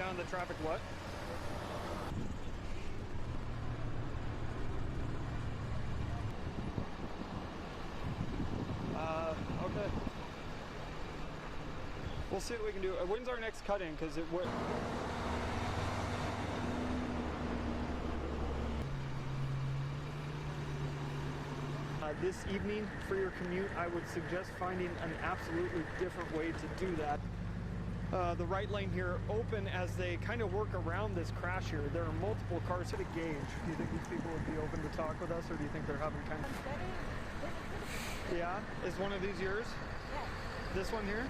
down the traffic what? Okay. We'll see what we can do. When's our next cut-in? Because it would. This evening for your commute, I would suggest finding an absolutely different way to do that. The right lane here open as they kind of work around this crash here. There are multiple cars hit a gauge. Do you think these people would be open to talk with us, or do you think they're having kind of... Yeah? Is one of these yours? Yeah. This one here?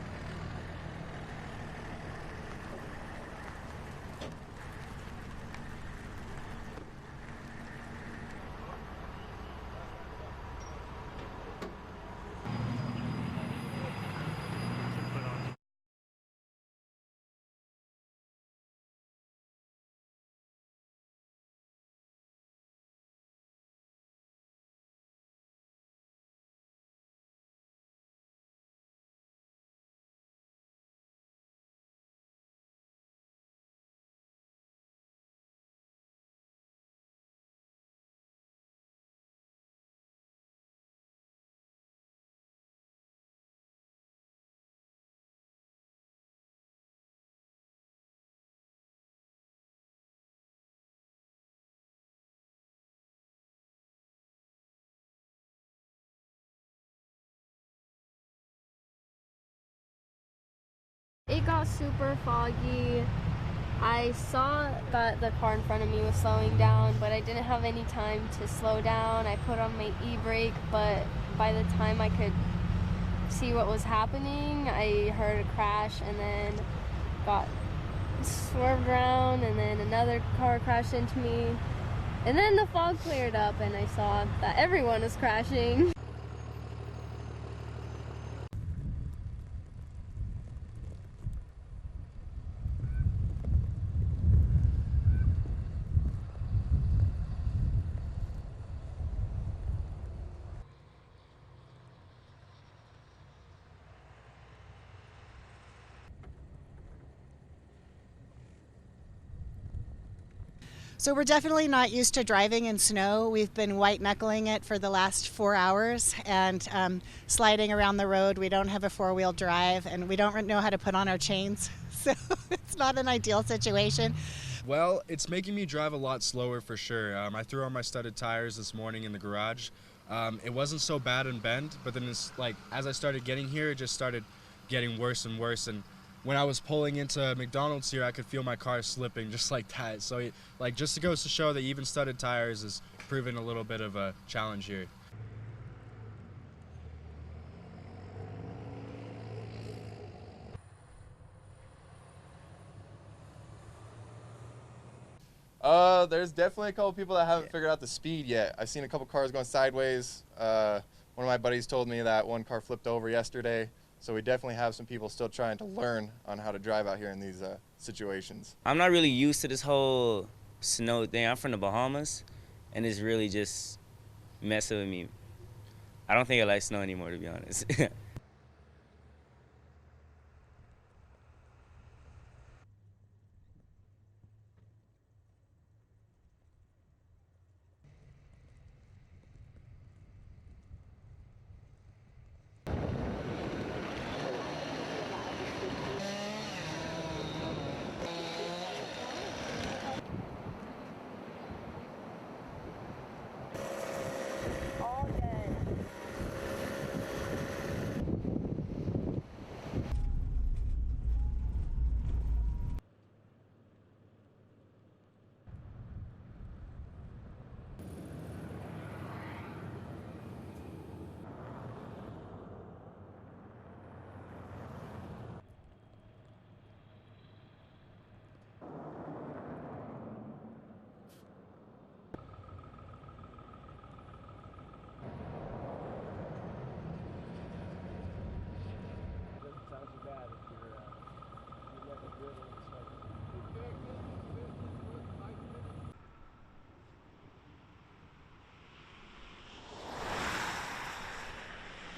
It got super foggy. I saw that the car in front of me was slowing down, but I didn't have any time to slow down. I put on my e-brake, but by the time I could see what was happening, I heard a crash and then got swerved around, and then another car crashed into me. And then the fog cleared up and I saw that everyone was crashing. So we're definitely not used to driving in snow. We've been white knuckling it for the last 4 hours and sliding around the road. We don't have a four-wheel drive and we don't know how to put on our chains. So it's not an ideal situation. Well, it's making me drive a lot slower for sure. I threw on my studded tires this morning in the garage. It wasn't so bad in Bend, but then it's like as I started getting here, it just started getting worse and worse. And when I was pulling into McDonald's here, I could feel my car slipping just like that. So like just goes to show that even studded tires is proving a little bit of a challenge here. There's definitely a couple people that haven't figured out the speed yet. I've seen a couple cars going sideways. One of my buddies told me that one car flipped over yesterday. So we definitely have some people still trying to learn on how to drive out here in these situations. I'm not really used to this whole snow thing. I'm from the Bahamas, and it's really just messing with me. I don't think I like snow anymore, to be honest.